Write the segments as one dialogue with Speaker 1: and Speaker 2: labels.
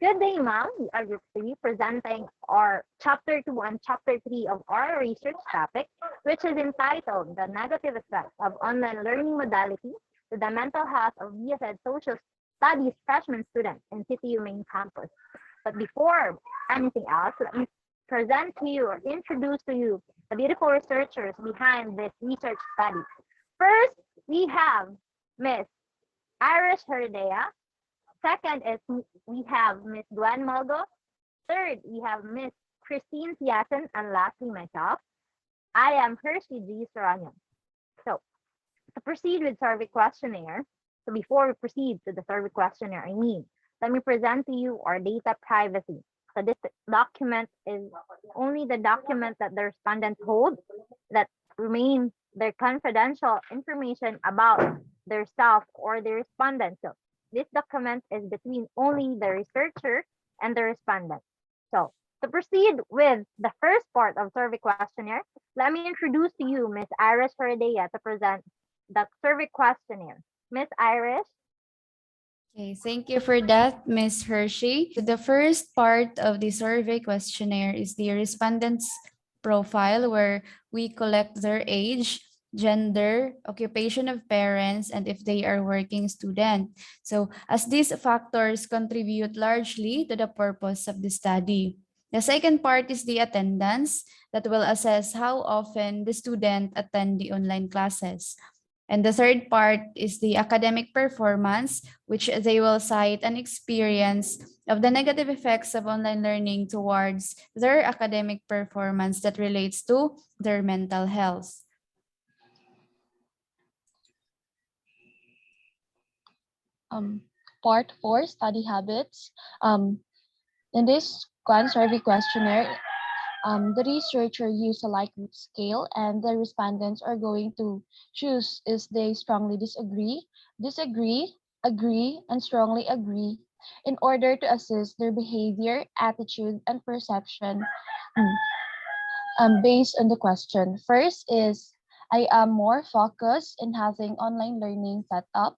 Speaker 1: Good day, ma'am. We are Group 3 presenting our Chapter 2 and Chapter 3 of our research topic, which is entitled The Negative Effects of Online Learning Modality to the Mental Health of BSED Social Studies freshman students in CTU main campus. But before anything else, let me present to you or introduce to you the beautiful researchers behind this research study. First, we have Miss Iris Herdea. Second is we have Miss Gwen Malgo. Third, we have Miss Christine Siasen. And lastly, myself. I am Hershey G. Saranyan. So, to proceed with survey questionnaire, so before we proceed to the survey questionnaire, let me present to you our data privacy. So this document is only the document that the respondents hold that remain their confidential information about their self or the respondent. So this document is between only the researcher and the respondent. So to proceed with the first part of survey questionnaire, let me introduce to you Ms. Iris Ferreira to present the survey questionnaire. Miss Iris.
Speaker 2: Okay, thank you for that, Ms. Hershey. The first part of the survey questionnaire is the respondent's profile, where we collect their age, gender, occupation of parents, and if they are working student. So as these factors contribute largely to the purpose of the study. The second part is the attendance that will assess how often the student attend the online classes. And the third part is the academic performance, which they will cite an experience of the negative effects of online learning towards their academic performance that relates to their mental health.
Speaker 3: Um, Part 4, study habits. In this Quant survey questionnaire, the researcher used a Likert scale, and the respondents are going to choose is they strongly disagree, disagree, agree, and strongly agree in order to assess their behavior, attitude, and perception mm, based on the question. First is I am more focused in having online learning set up.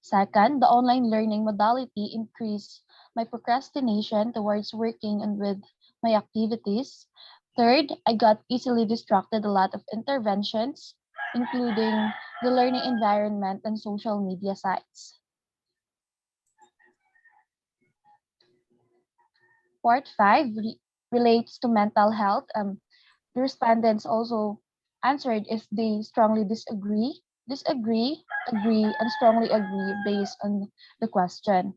Speaker 3: Second, the online learning modality increased my procrastination towards working and with my activities. Third, I got easily distracted a lot of interventions, including the learning environment and social media sites. Part 5 relates to mental health. The respondents also answered if they strongly disagree, disagree, agree, and strongly agree based on the question.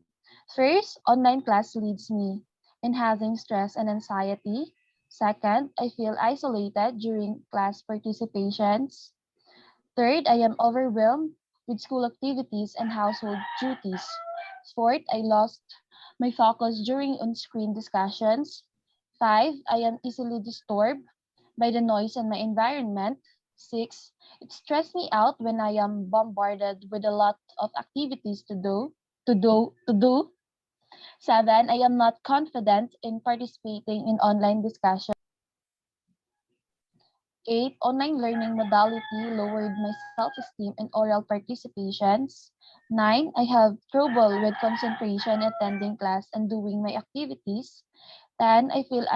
Speaker 3: First, online class leads me in having stress and anxiety. Second, I feel isolated during class participations. Third, I am overwhelmed with school activities and household duties. Fourth, I lost my focus during on-screen discussions. Five, I am easily disturbed by the noise in my environment. Six, it stressed me out when I am bombarded with a lot of activities to do. Seven, I am not confident in participating in online discussions. Eight, online learning modality lowered my self-esteem in oral participations. Nine, I have trouble with concentration attending class and doing my activities. 10, I feel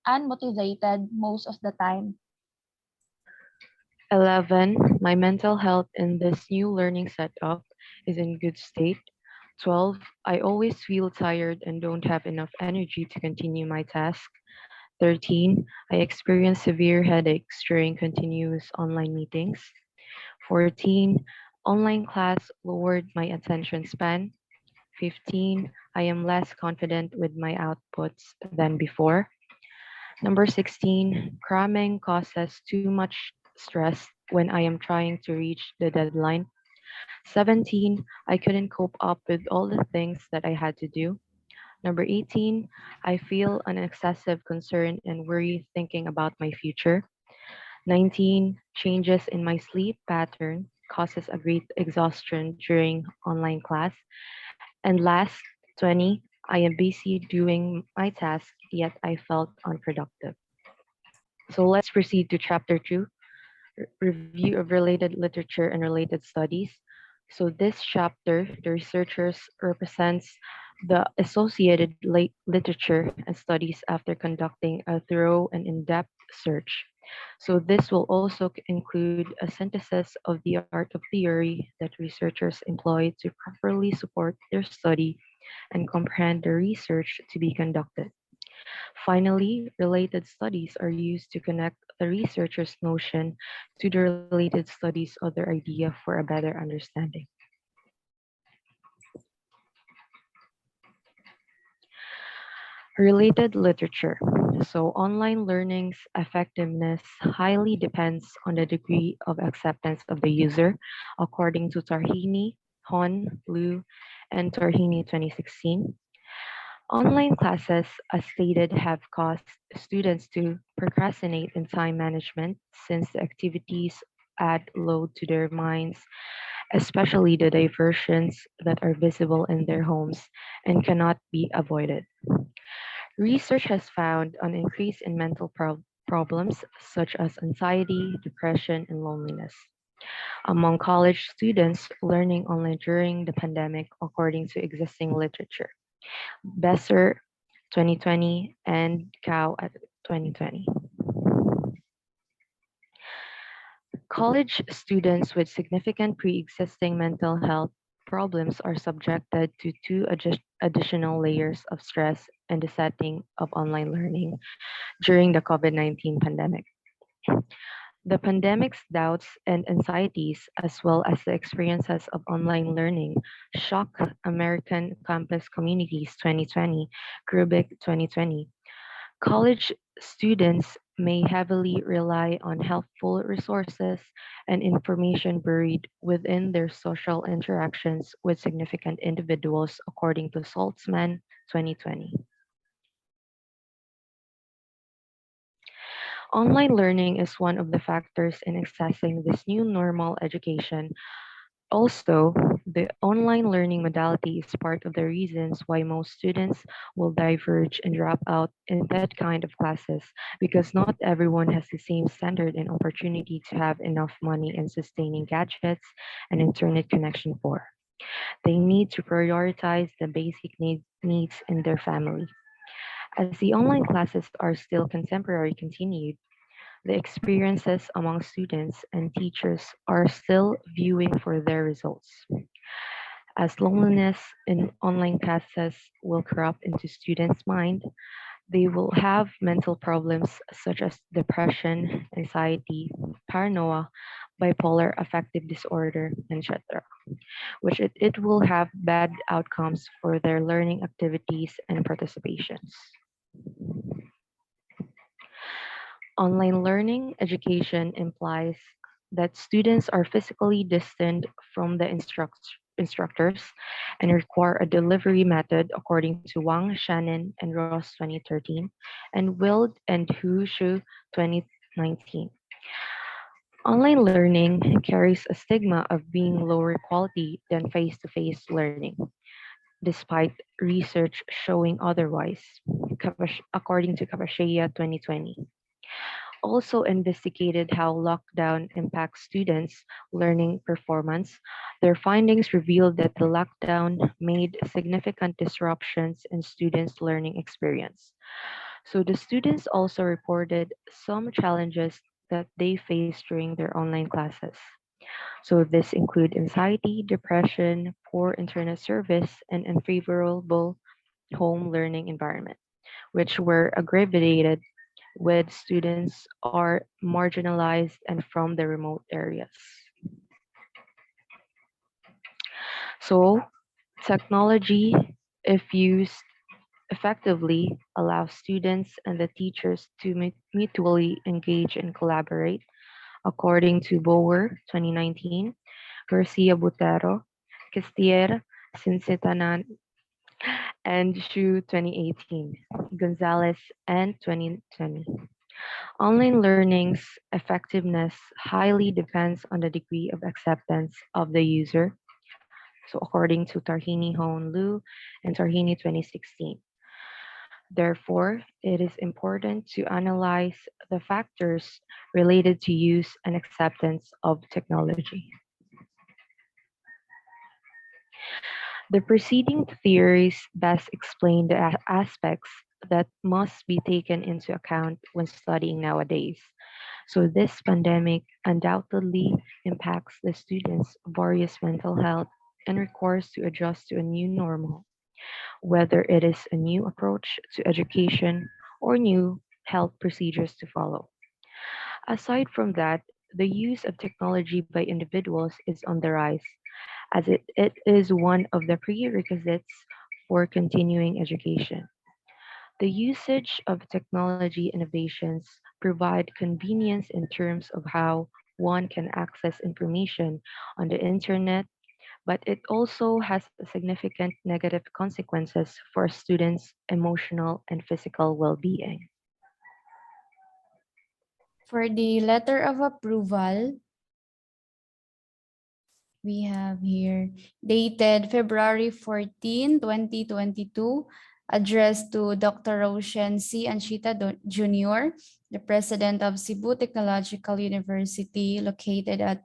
Speaker 3: unmotivated most of the time.
Speaker 4: 11. My mental health in this new learning setup is in good state. 12. I always feel tired and don't have enough energy to continue my task. 13. I experience severe headaches during continuous online meetings. 14. Online class lowered my attention span. 15. I am less confident with my outputs than before. Number 16. Cramming causes too much stress when I am trying to reach the deadline. 17. I couldn't cope up with all the things that I had to do. Number 18, I feel an excessive concern and worry thinking about my future. 19, changes in my sleep pattern causes a great exhaustion during online class. And last, 20, I am busy doing my task, yet I felt unproductive. So let's proceed to chapter 2, review of related literature and related studies. So this chapter, the researchers represents the associated literature and studies after conducting a thorough and in-depth search. So this will also include a synthesis of the art of theory that researchers employ to properly support their study and comprehend the research to be conducted. Finally, related studies are used to connect the researcher's notion to the related studies of their idea for a better understanding. Related literature. So online learning's effectiveness highly depends on the degree of acceptance of the user, according to Tarhini, Hon, Liu, and Tarhini 2016. Online classes, as stated, have caused students to procrastinate in time management since the activities add load to their minds, especially the diversions that are visible in their homes and cannot be avoided. Research has found an increase in mental problems such as anxiety, depression, and loneliness among college students learning online during the pandemic, according to existing literature. Besser 2020 and Cow at 2020. College students with significant pre-existing mental health problems are subjected to two additional layers of stress in the setting of online learning during the COVID-19 pandemic. The pandemic's doubts and anxieties, as well as the experiences of online learning, shock American campus communities 2020, Rubik 2020. College students may heavily rely on helpful resources and information buried within their social interactions with significant individuals, according to Saltzman 2020. Online learning is one of the factors in accessing this new normal education. Also, the online learning modality is part of the reasons why most students will diverge and drop out in that kind of classes because not everyone has the same standard and opportunity to have enough money and sustaining gadgets and internet connection for. They need to prioritize the basic needs in their family. As the online classes are still contemporary continued, the experiences among students and teachers are still viewing for their results. As loneliness in online classes will corrupt into students' mind, they will have mental problems such as depression, anxiety, paranoia, bipolar affective disorder, etc., which it will have bad outcomes for their learning activities and participations. Online learning education implies that students are physically distant from the instructors and require a delivery method according to Wang, Shannon, and Ross 2013, and Wild and Hu Shu 2019. Online learning carries a stigma of being lower quality than face-to-face learning, despite research showing otherwise, according to Kapashaya 2020. Also investigated how lockdown impacts students' learning performance. Their findings revealed that the lockdown made significant disruptions in students' learning experience. So the students also reported some challenges that they faced during their online classes. So this include anxiety, depression, poor internet service, and unfavorable home learning environment, which were aggravated with students are marginalized and from the remote areas. So technology, if used effectively, allows students and the teachers to mutually engage and collaborate, according to Bower 2019, Garcia Butero, Castier, Sinsitanan, and Shu 2018, Gonzalez, and 2020. Online learning's effectiveness highly depends on the degree of acceptance of the user. So according to Tarhini Hon Lu and Tarhini 2016. Therefore, it is important to analyze the factors related to use and acceptance of technology. The preceding theories best explain the aspects that must be taken into account when studying nowadays. So, this pandemic undoubtedly impacts the students' various mental health and requires to adjust to a new normal, whether it is a new approach to education or new health procedures to follow. Aside from that, the use of technology by individuals is on the rise, as it is one of the prerequisites for continuing education. The usage of technology innovations provide convenience in terms of how one can access information on the internet, but it also has significant negative consequences for students' emotional and physical well-being.
Speaker 2: For the letter of approval, we have here dated February 14, 2022, addressed to Dr. Roshan C. Anchita Jr., the president of Cebu Technological University, located at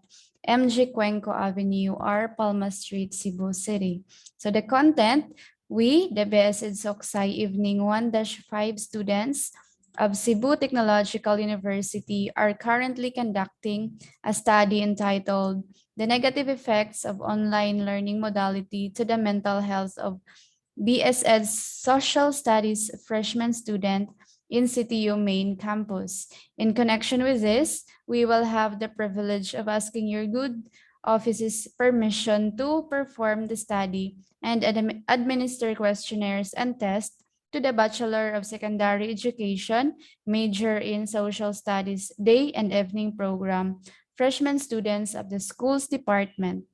Speaker 2: MG Cuenco Avenue, R. Palma Street, Cebu City. So the content, we, the BSED Soksai Evening 1-5 students of Cebu Technological University, are currently conducting a study entitled The Negative Effects of Online Learning Modality to the Mental Health of BSED's Social Studies freshman student in CTU main campus. In connection with this, we will have the privilege of asking your good office's permission to perform the study and administer questionnaires and tests to the Bachelor of Secondary Education, major in Social Studies day and evening program, freshman students of the school's department.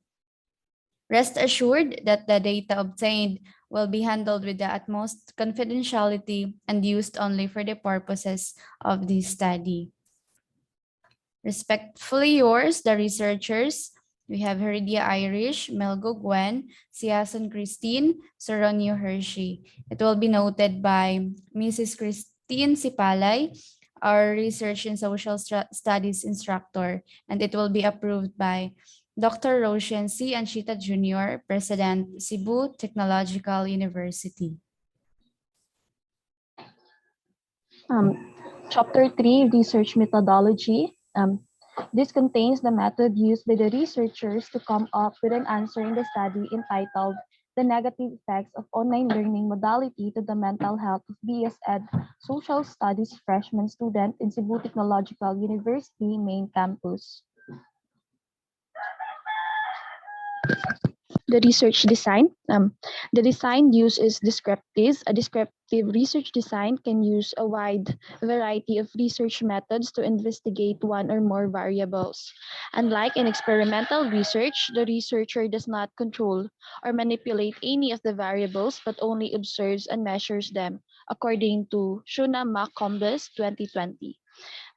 Speaker 2: Rest assured that the data obtained will be handled with the utmost confidentiality and used only for the purposes of this study. Respectfully yours, the researchers, we have Heredia Irish, Melgo Gwen, Siason Christine, Soronio Hershey. It will be noted by Mrs. Christine Sipalay, our Research in Social Studies instructor, and it will be approved by Dr. Roshan C. Anchita Jr., President, Cebu Technological University.
Speaker 3: Chapter 3, Research Methodology. This contains the method used by the researchers to come up with an answer in the study entitled The Negative Effects of Online Learning Modality to the Mental Health of BSED Social Studies freshman student in Cebu Technological University main campus. The research design. The design used is descriptive. A descriptive research design can use a wide variety of research methods to investigate one or more variables. Unlike in experimental research, the researcher does not control or manipulate any of the variables, but only observes and measures them, according to Shuna McCombs 2020.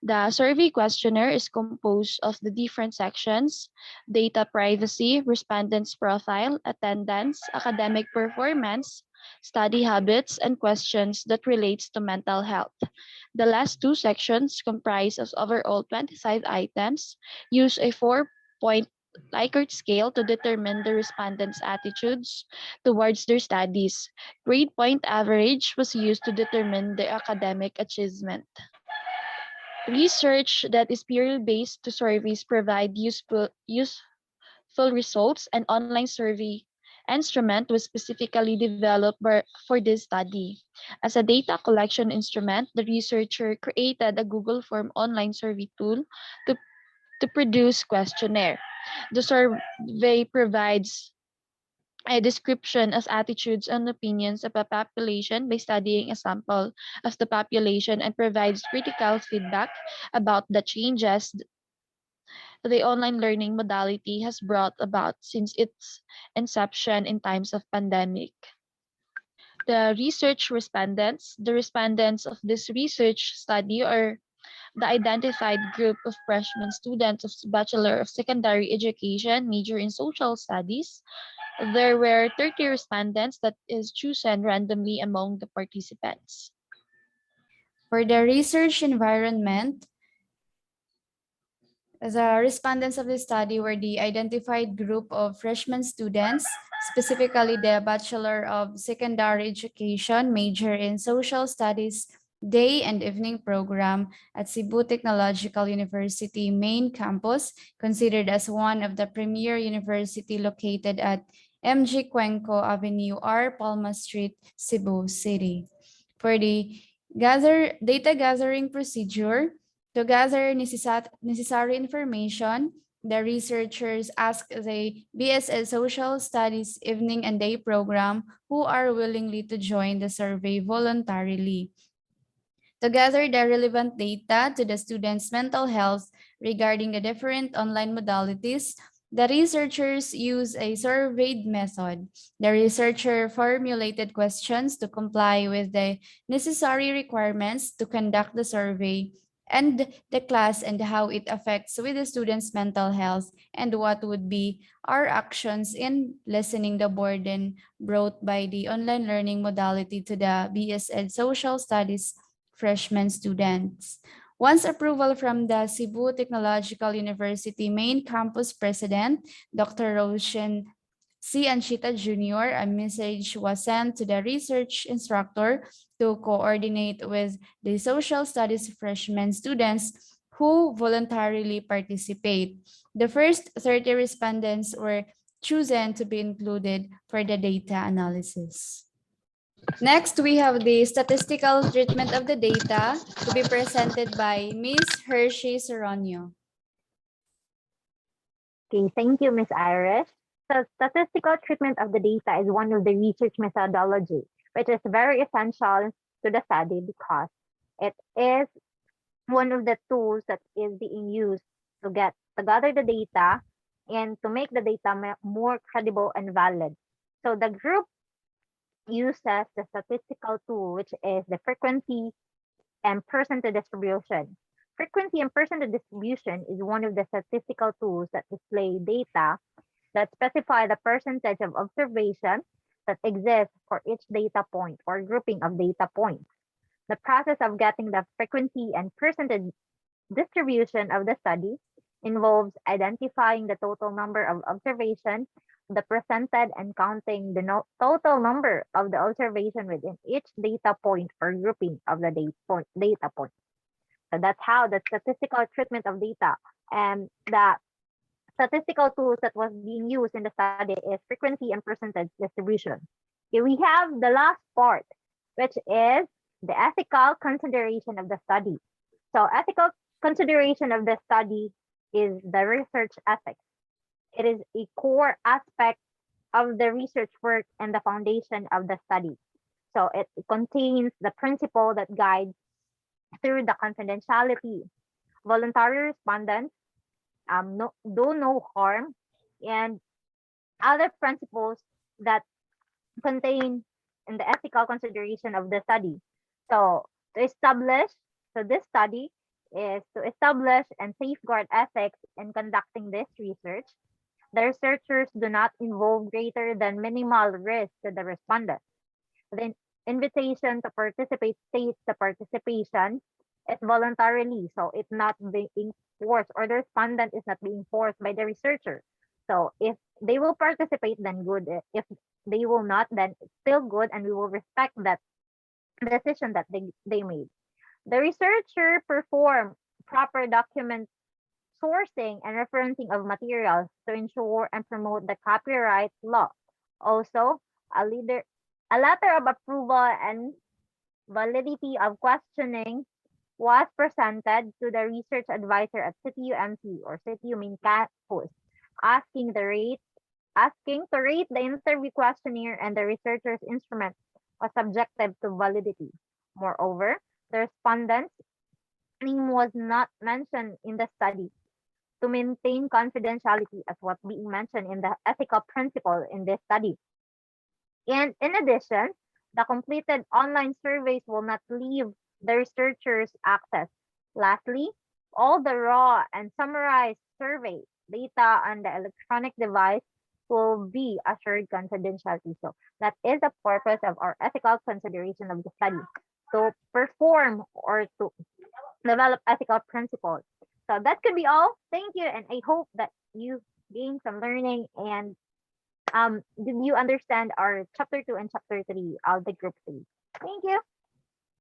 Speaker 3: The survey questionnaire is composed of the different sections: data privacy, respondents' profile, attendance, academic performance, study habits, and questions that relates to mental health. The last two sections comprise of overall 25 items, use a 4-point Likert scale to determine the respondents' attitudes towards their studies. Grade point average was used to determine their academic achievement. Research that is purely based to surveys provide useful results. An online survey instrument was specifically developed for this study. As a data collection instrument, the researcher created a Google Form online survey tool to, to produce questionnaire. The survey provides a description of attitudes and opinions of a population by studying a sample of the population and provides critical feedback about the changes the online learning modality has brought about since its inception in times of pandemic. The research respondents, the respondents of this research study are the identified group of freshman students of Bachelor of Secondary Education, major in Social Studies. There were 30 respondents that is chosen randomly among the participants.
Speaker 2: For the research environment, The respondents of the study were the identified group of freshman students, specifically the Bachelor of Secondary Education major in Social Studies day and evening program at Cebu Technological University main campus, considered as one of the premier university located at MG Cuenco Avenue R. Palma Street, Cebu City. For the data gathering procedure, to gather necessary information, the researchers asked the BSS Social Studies evening and day program who are willingly to join the survey voluntarily. To gather the relevant data to the students' mental health regarding the different online modalities, the researchers use a surveyed method. The researcher formulated questions to comply with the necessary requirements to conduct the survey and the class and how it affects with the students' mental health and what would be our actions in lessening the burden brought by the online learning modality to the BSED Social Studies freshman students. Once approval from the Cebu Technological University main campus president, Dr. Roshan C. Anchita Jr., a message was sent to the research instructor to coordinate with the social studies freshman students who voluntarily participate. The first 30 respondents were chosen to be included for the data analysis. Next, we have the statistical treatment of the data to be presented by Ms. Hershey Soronio.
Speaker 1: Okay, thank you, Ms. Iris. So statistical treatment of the data is one of the research methodology, which is very essential to the study because it is one of the tools that is being used to gather the data and to make the data more credible and valid. So the group uses the statistical tool, which is the frequency and percentage distribution. Frequency and percentage distribution is one of the statistical tools that display data that specify the percentage of observation that exists for each data point or grouping of data points. The process of getting the frequency and percentage distribution of the study involves identifying the total number of observations, the presented, and counting the total number of the observation within each data point or grouping of the data point. So that's how the statistical treatment of data and the statistical tools that was being used in the study is frequency and percentage distribution. Okay, we have the last part, which is the ethical consideration of the study. So ethical consideration of the study is the research ethics. It is a core aspect of the research work and the foundation of the study. So it contains the principle that guides through the confidentiality. Voluntary respondents do no harm, and other principles that contain in the ethical consideration of the study. So this study is to establish and safeguard ethics in conducting this research. The researchers do not involve greater than minimal risk to the respondent. The invitation to participate states the participation is voluntarily, so it's not being forced, or the respondent is not being forced by the researcher. So if they will participate, then good. If they will not, then it's still good, and we will respect that decision that they made. The researcher perform proper document sourcing and referencing of materials to ensure and promote the copyright law. Also, a letter of approval and validity of questioning was presented to the research advisor at CityUMC or CityU main campus, asking to rate the interview questionnaire and the researcher's instrument was subjective to validity. Moreover, the respondent's name was not mentioned in the study to maintain confidentiality as what being mentioned in the ethical principle in this study. And in addition, the completed online surveys will not leave the researchers access. Lastly, all the raw and summarized survey data on the electronic device will be assured confidentiality. So that is the purpose of our ethical consideration of the study, to perform or to develop ethical principles. So that could be all. Thank you, and I hope that you gained some learning and did you understand our chapter 2 and chapter 3 of the group 3? Thank you.